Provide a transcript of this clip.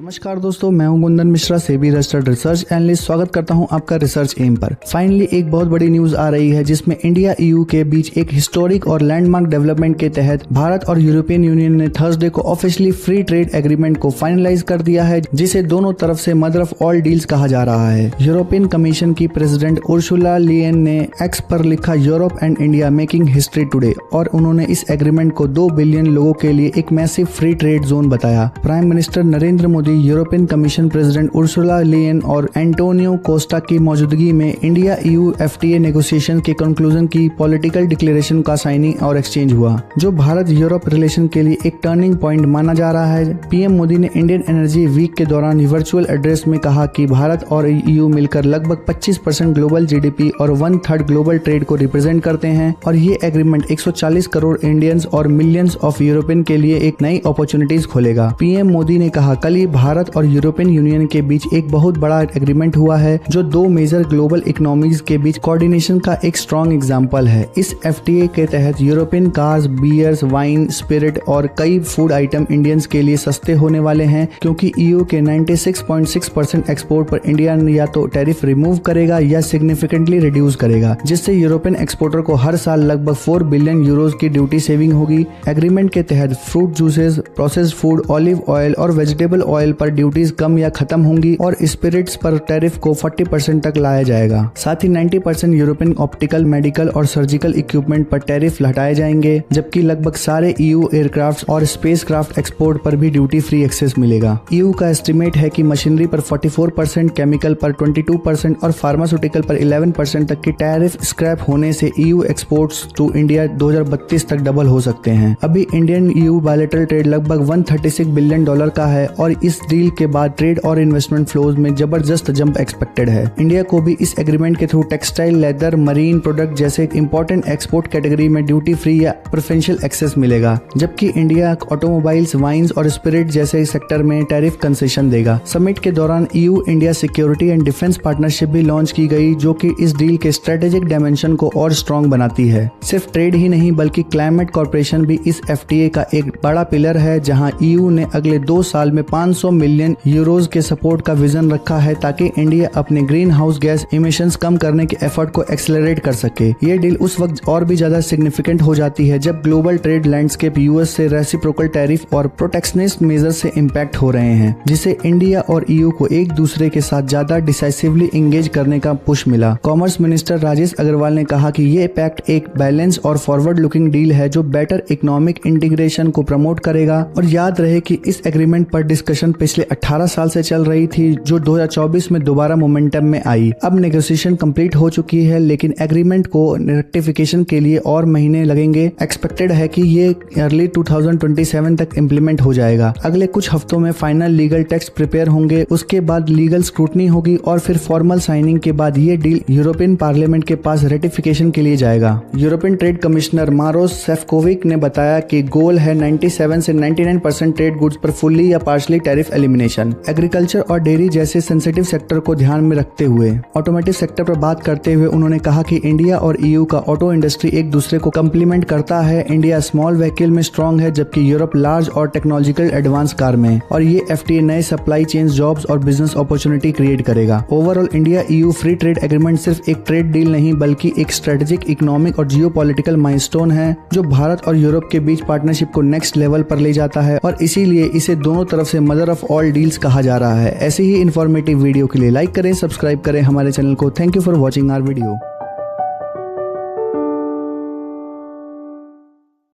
नमस्कार दोस्तों, मैं हूं Kundan Mishra, SEBI registered research analyst. स्वागत करता हूं आपका रिसर्च एम पर। फाइनली एक बहुत बड़ी न्यूज आ रही है जिसमें इंडिया ईयू के बीच एक हिस्टोरिक और लैंडमार्क डेवलपमेंट के तहत भारत और यूरोपियन यूनियन ने थर्सडे को ऑफिशियली फ्री ट्रेड एग्रीमेंट को फाइनलाइज कर दिया है, जिसे दोनों तरफ से मदर ऑफ ऑल डील्स कहा जा रहा है। यूरोपियन कमीशन की प्रेसिडेंट उर्सुला लियन ने एक्स पर लिखा, Europe and India making history today, और उन्होंने इस एग्रीमेंट को 2 बिलियन लोगों के लिए एक मैसिव फ्री ट्रेड जोन बताया। Prime minister Narendra Modi, European commission president Ursula Leyen और एंटोनियो कोस्टा की मौजूदगी में इंडिया ईयू एफटीए नेगोशिएशन के कंक्लूजन की पॉलिटिकल डिक्लेरेशन का साइनिंग और एक्सचेंज हुआ, जो भारत यूरोप रिलेशन के लिए एक टर्निंग पॉइंट माना जा रहा है। पीएम मोदी ने इंडियन एनर्जी वीक के दौरान वर्चुअल एड्रेस में कहा कि भारत और ईयू मिलकर लगभग 25% ग्लोबल जीडीपी और 1/3 ग्लोबल ट्रेड को रिप्रेजेंट करते हैं, और ये एग्रीमेंट 140 करोड़ इंडियंस और मिलियंस ऑफ यूरोपियन के लिए एक नई अपॉर्चुनिटीज खोलेगा। पीएम मोदी ने कहा, कल ही भारत और यूरोपियन यूनियन के बीच एक बहुत बड़ा एग्रीमेंट हुआ है, जो 2 मेजर ग्लोबल इकोनॉमीज के बीच कोऑर्डिनेशन का एक स्ट्रॉन्ग एग्जांपल है। इस एफटीए के तहत European cars, beers, wine, spirit और कई फूड आइटम इंडियंस के लिए सस्ते होने वाले हैं, क्योंकि ईयू के 96.6% एक्सपोर्ट पर इंडिया या तो टैरिफ रिमूव करेगा या सिग्निफिकेंटली रिड्यूस करेगा, जिससे यूरोपियन एक्सपोर्टर को हर साल लगभग 4 बिलियन यूरोज की ड्यूटी सेविंग होगी। एग्रीमेंट के तहत fruit juices, processed food, olive oil और वेजिटेबल ऑयल पर ड्यूटीज कम या खत्म होंगी, और स्पिरिट्स पर टैरिफ को 40% तक लाया जाएगा। साथ ही 90% यूरोपियन ऑप्टिकल, मेडिकल और सर्जिकल इक्विपमेंट पर टैरिफ हटाए जाएंगे, जबकि लगभग सारे ईयू एयरक्राफ्ट और स्पेसक्राफ्ट एक्सपोर्ट पर भी ड्यूटी फ्री एक्सेस मिलेगा। ईयू का एस्टिमेट है कि मशीनरी पर 44%, केमिकल पर 22% और फार्मास्यूटिकल पर 11% तक की टैरिफ स्क्रैप होने से ईयू एक्सपोर्ट्स टू इंडिया 2032 तक डबल हो सकते हैं। अभी इंडियन ईयू बायलैटरल ट्रेड लगभग $136 बिलियन का है, और इस डील के बाद ट्रेड और इन्वेस्टमेंट फ्लोज में जबरदस्त जंप एक्सपेक्टेड है। इंडिया को भी इस एग्रीमेंट के through textile, leather, marine product जैसे इंपॉर्टेंट एक्सपोर्ट कैटेगरी में ड्यूटी फ्री या प्रेफरेंशियल एक्सेस मिलेगा, जबकि इंडिया ऑटोमोबाइल्स, वाइन्स और स्पिरिट जैसे सेक्टर में टैरिफ कंसेशन देगा। समिट के दौरान EU India security and defence partnership भी लॉन्च की गई, जो कि इस डील के स्ट्रेटेजिक डायमेंशन को और स्ट्रॉन्ग बनाती है। सिर्फ ट्रेड ही नहीं बल्कि क्लाइमेट कॉर्पोरेशन भी इस एफटीए का एक बड़ा पिलर है, जहां ईयू ने अगले 2 साल में 500 मिलियन यूरोज के सपोर्ट का विजन रखा है, ताकि इंडिया अपने ग्रीन हाउस गैस इमिशंस कम करने के एफर्ट को एक्सेलरेट कर सके। ये डील उस वक्त और भी ज्यादा सिग्निफिकेंट हो जाती है जब ग्लोबल ट्रेड लैंडस्केप यूएस से रेसिप्रोकल टैरिफ और प्रोटेक्शनिस्ट मेजर से इम्पैक्ट हो रहे हैं, जिससे इंडिया और ईयू को एक दूसरे के साथ ज्यादा डिसाइसिवली एंगेज करने का पुश मिला। कॉमर्स मिनिस्टर राजेश अग्रवाल ने कहा कि ये पैक्ट एक बैलेंस और फॉरवर्ड लुकिंग डील है, जो बेटर इकोनॉमिक इंटीग्रेशन को प्रमोट करेगा। और याद रहे कि इस एग्रीमेंट पर डिस्कशन पिछले 18 साल से चल रही थी, जो 2024 में दोबारा मोमेंटम में आई। अब नेगोशिएशन कंप्लीट हो चुकी है, लेकिन एग्रीमेंट को रेक्टिफिकेशन के लिए और महीने लगेंगे। एक्सपेक्टेड है कि ये अर्ली 2027 तक इम्प्लीमेंट हो जाएगा। अगले कुछ हफ्तों में फाइनल लीगल टेक्स्ट प्रिपेयर होंगे, उसके बाद लीगल स्क्रूटनी होगी, और फिर फॉर्मल साइनिंग के बाद ये डील यूरोपियन पार्लियामेंट के पास रेटिफिकेशन के लिए जाएगा। यूरोपियन ट्रेड कमिश्नर मारोस सेफकोविक ने बताया कि गोल है 97 से 99% ट्रेड गुड्स पर फुल्ली या पार्शली टैरिफ एलिमिनेशन। एग्रीकल्चर और डेयरी जैसे सेंसिटिव सेक्टर को ध्यान में रखते हुए ऑटोमोटिव सेक्टर पर बात करते हुए उन्होंने कहा कि इंडिया और ईयू का ऑटो इंडस्ट्री एक दूसरे को कम्प्लीमेंट करता है। इंडिया स्मॉल व्हीकल में स्ट्रॉन्ग है, जबकि यूरोप लार्ज और टेक्नोलॉजिकल एडवांस कार में, और ये एफटीए नए सप्लाई चेन, जॉब्स और बिजनेस अपॉर्चुनिटी क्रिएट करेगा। Overall India EU free trade agreement सिर्फ एक ट्रेड डील नहीं बल्कि एक स्ट्रेटेजिक, इकोनॉमिक और जियोपॉलिटिकल माइलस्टोन है, जो भारत और यूरोप के बीच पार्टनरशिप को नेक्स्ट लेवल पर ले जाता है, और इसीलिए इसे दोनों तरफ से मदर ऑफ ऑल डील्स कहा जा रहा है। ऐसे ही इंफॉर्मेटिव वीडियो के लिए लाइक करें, सब्सक्राइब करें हमारे चैनल को। Thank you for watching our video.